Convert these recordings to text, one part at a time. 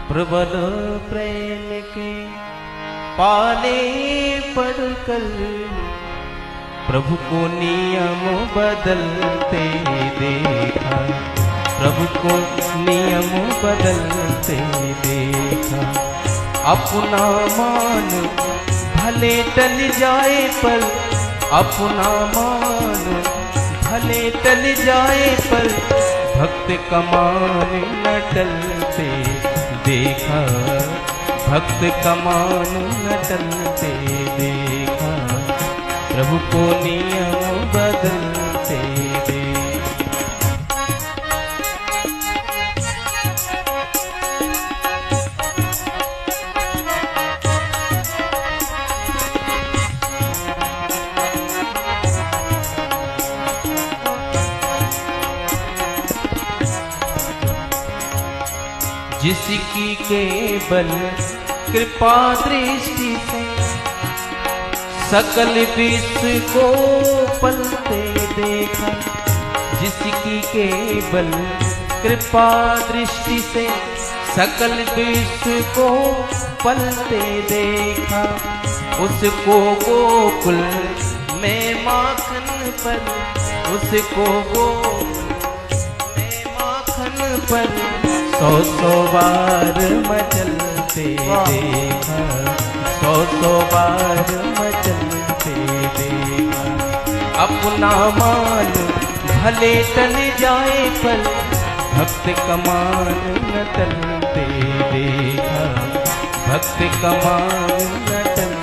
प्रबल प्रेम के पाले पड़कर प्रभु को नियम बदलते देखा, प्रभु को नियम बदलते देखा। अपना मान भले टल जाए पर, अपना मान भले टल जाए पर, भक्त का मान न टलते देखा, भक्त का मान न टलते देखा। प्रभु को नियम बदलते देखा। जिसकी केवल कृपा दृष्टि से सकल विश्व को पलते देखा, जिसकी केवल कृपा दृष्टि से सकल विश्व को पलते देखा। उसको गोकुल में माखन पर, उसको गोकुल में माखन पर सौ सौ बार मचलते देखा, सौ सौ बार मचलते देखा। अपना मान भले टल जाए पर, भक्त का मान न टलते देखा, भक्त का मान न टलते।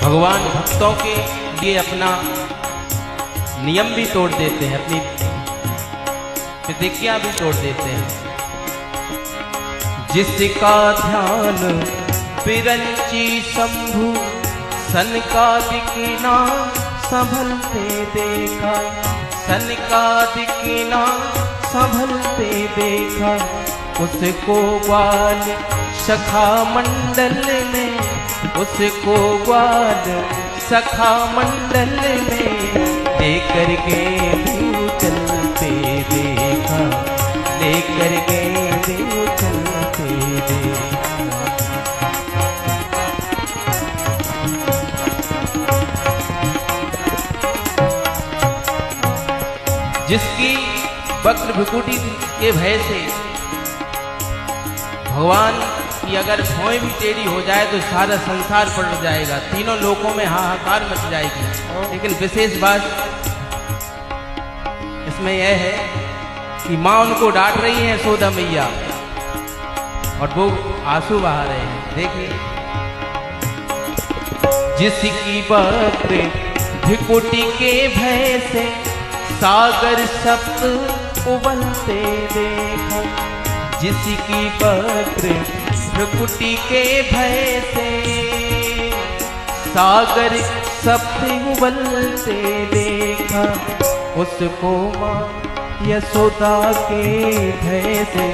भगवान भक्तों के लिए अपना नियम भी तोड़ देते हैं, अपनी प्रतिज्ञा भी तोड़ देते हैं। जिसका ध्यान विरंची शंभु सनकादिक ना संभलते देखा, सनकादिक ना संभलते देखा। उसको ग्वाल सखा मंडल में, उसको ग्वाल सखा मंडल में लेकर के भी चलते देखा, लेकर के भी चलते देखा। जिसकी वक्र भ्रुकुटी के भय से भगवान कि अगर भौएं भी टेढ़ी हो जाए तो सारा संसार पलट जाएगा, तीनों लोकों में हाहाकार मच जाएगी। लेकिन विशेष बात इसमें यह है कि माँ उनको डांट रही है यशोदा मैया, और वो आंसू बहा रहे हैं। देखिए, जिसकी वक्र भ्रुकुटी के भय से सागर सप्त उबलते देखा, जिसकी वक्र भ्रुकुटी के भय से सागर सप्त उबलते देखा। उसको माँ यशोदा के भय से,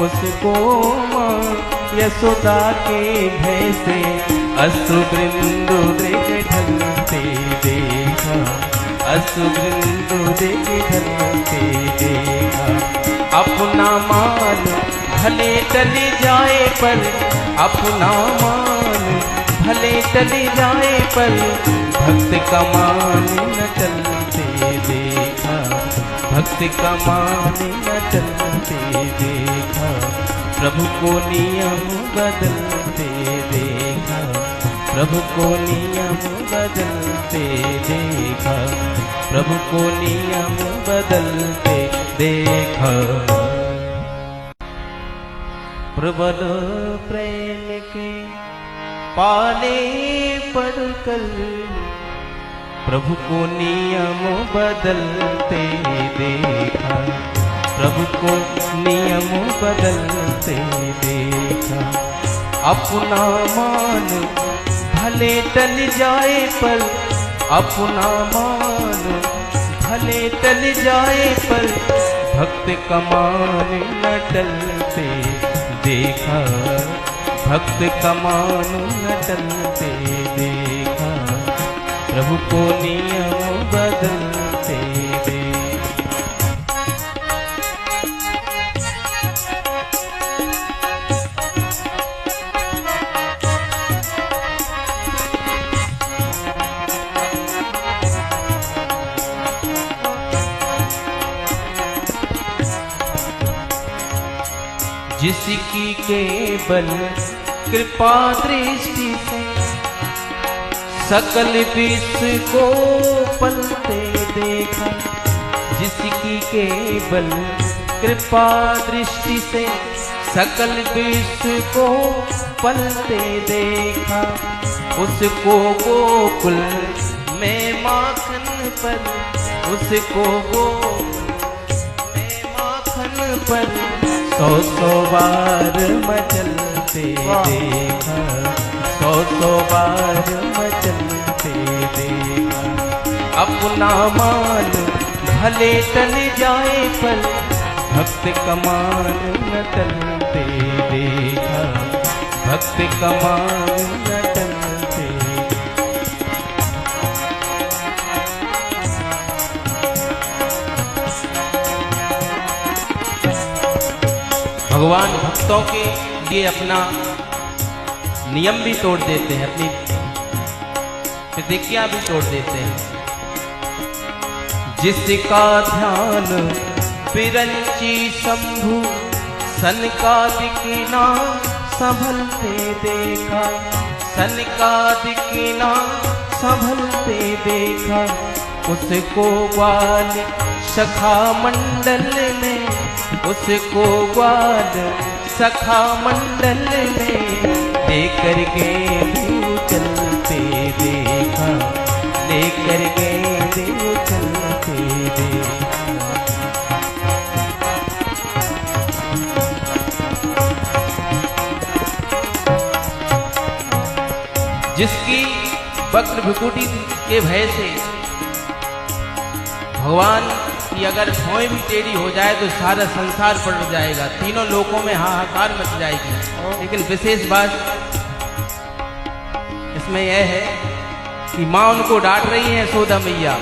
उसको माँ यशोदा के भय से अश्रुबिंदु देख ढलते देखा, अश्रुबिंदु देख ढलते देखा। अपना मान भले टल जाए पर, अपना मान भले टल जाए पर, भक्त का मान न टलते देखा, भक्त का मान न टलते देखा। प्रभु को नियम बदलते देखा, प्रभु को नियम बदलते देखा, प्रभु को नियम बदलते देखा। प्रबल प्रेम के पाले पड़कर प्रभु को नियम बदलते देखा, प्रभु को नियम बदलते देखा। अपना मान भले टल जाए पर, अपना मान भले टल जाए पर, भक्त का मान न टलते देखा, भक्त का मान न टलते देखा। प्रभु को नियम बदलते दे। जिसकी केवल कृपा दृष्टि से सकल विश्व को पलते देखा, जिसकी केवल कृपा दृष्टि से सकल विश्व को पलते देखा, उसको गोकुल में माखन पर, उसको गोकुल में माखन पर 100 बार मचलते देखा, 100 बार मचलते देखा। अपना मान भले टल जाए पर भक्त कमान न टलते देखा, भक्त कमान न टलते। भगवान भक्तों के लिए अपना नियम भी तोड़ देते हैं, अपनी प्रतिज्ञा भी तोड़ देते हैं। जिसका ध्यान विरंची शंभु सनकादिक ना संभलते देखा, सनकादिक ना संभलते देखा, उसको ग्वाल सखा मंडल में, उसको ग्वाल सखा मंडल में लेकर के देव चलते देखा, लेकर के देव चलते देखा। जिसकी वक्र भ्रुकुटी के भय से भगवान कि अगर भौं भी टेढ़ी हो जाए तो सारा संसार पलट जाएगा, तीनों लोकों में हाहाकार मच जाएगी। लेकिन विशेष बात इसमें यह है कि माँ उनको डांट रही है यशोदा मैया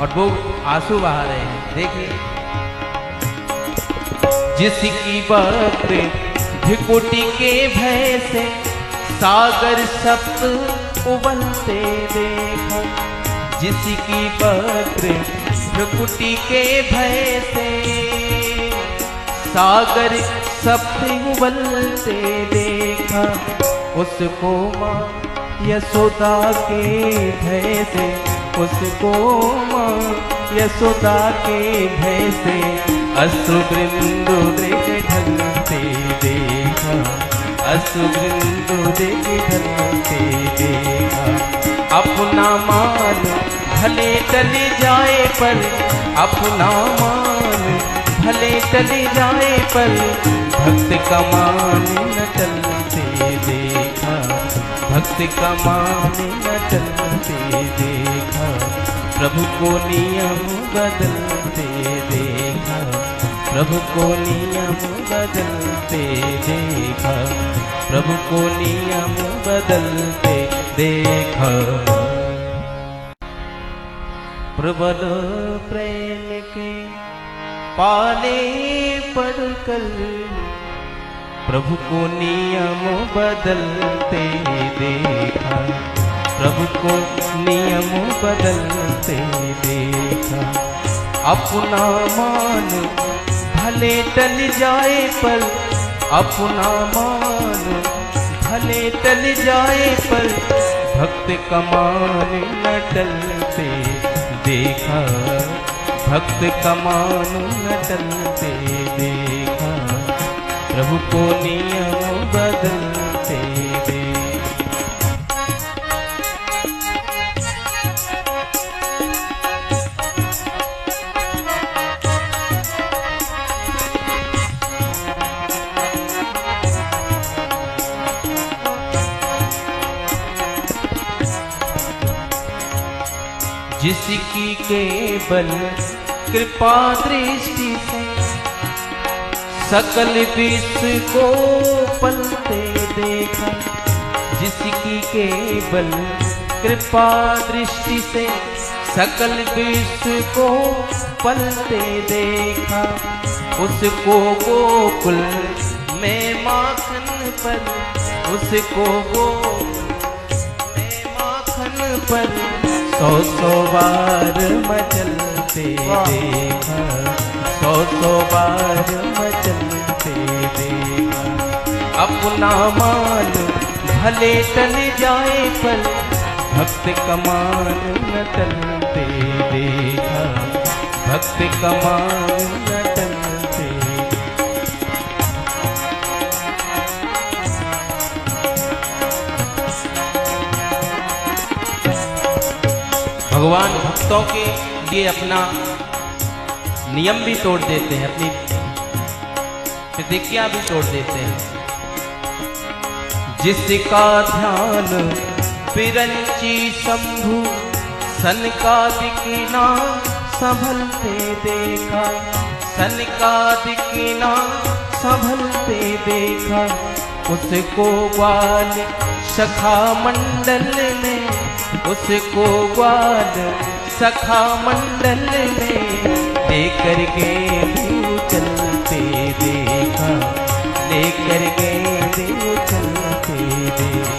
और वो आंसू बहा रहे हैं। देखिए, जिसकी वक्र भ्रुकुटी के भय से सागर सप्त उबलते देखा, जिसकी वक्र भ्रुकुटी के भय से सागर सप्त उबलते देखा, उसको माँ यशोदा के भय से, उसको माँ यशोदा के भय से अश्रुबिंदु देख ढलते देखा, अश्रुबिंदु देख ढलते देखा। अपना मान भले टल जाए पर, अपना मान भले टल जाए पर भक्त का मान न टलते देखा, भक्त का मान न टलते देखा। प्रभु को नियम बदलते देखा, प्रभु को नियम बदलते देखा, प्रभु को नियम बदलते देखा। प्रबल प्रेम के पाले पड़कर प्रभु को नियम बदलते देखा, प्रभु को नियम बदलते देखा। अपना मान भले टल जाए पर, अपना मान भले टल जाए पर भक्त का मान न टलते देखा, भक्त का मान न टलते देखा। प्रभु को नियम बदलते देखा। जिसकी केवल कृपा दृष्टि से सकल विश्व को पलते देखा, जिसकी केवल कृपा दृष्टि से सकल विश्व को पलते देखा। उसको गोकुल में माखन पर, उसको गोकुल में माखन पर 100 बार मचलते देखा। 100 बार मचलते देखा। अपना मान भले टल जाए पर भक्त कमान न टलते देखा। भक्त कमान न टलते। भगवान भक्तों के लिए अपना नियम भी तोड़ देते हैं, अपनी प्रतिज्ञा भी तोड़ देते हैं। जिसका ध्यान विरंची शंभु सनकादिक ना संभलते देखा। सनकादिक ना संभलते देखा। उसको ग्वाल सखा मंडल ने, उसको ग्वाल सखा मंडल ने लेकर के देव चलते देखा। लेकर के देव चलते देखा।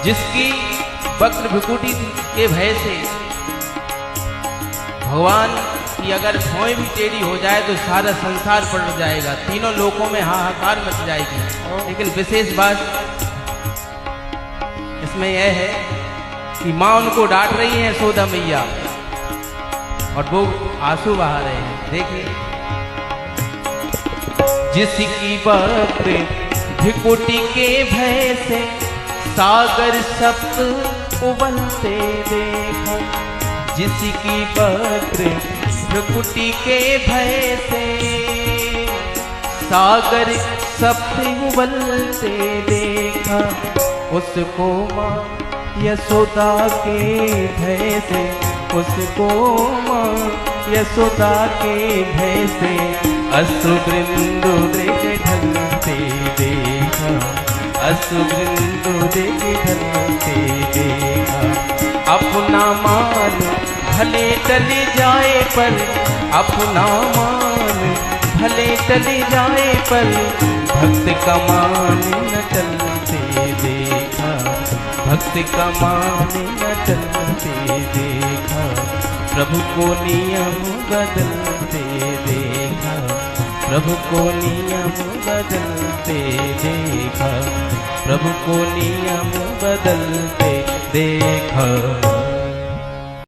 जिसकी वक्र भ्रुकुटी के भय से भगवान की अगर भौं भी टेढ़ी हो जाए तो सारा संसार पलट जाएगा, तीनों लोकों में हाहाकार मच जाएगी। लेकिन विशेष बात इसमें यह है कि माँ उनको डांट रही है यशोदा मैया, और वो आंसू बहा रहे हैं। देखिए, जिसकी वक्र भ्रुकुटी के भय से सागर सप्त उबलते देखा। जिसकी वक्र भ्रुकुटी के भय से सागर सप्त उबलते देखा। उसको माँ यशोदा के भय से, उसको माँ यशोदा के भय से अश्रुबिंदु देख ढलते देखा। अश्रुबिंदु देख ढलते देखा। अपना मान भले टल जाए पर, अपना मान भले टल जाए पर भक्त का मान न टलते देखा। भक्त का मान न टलते देखा। प्रभु को नियम बदलते देखा। प्रभु को नियम बदलते देखा। प्रभु को नियम बदलते देखा।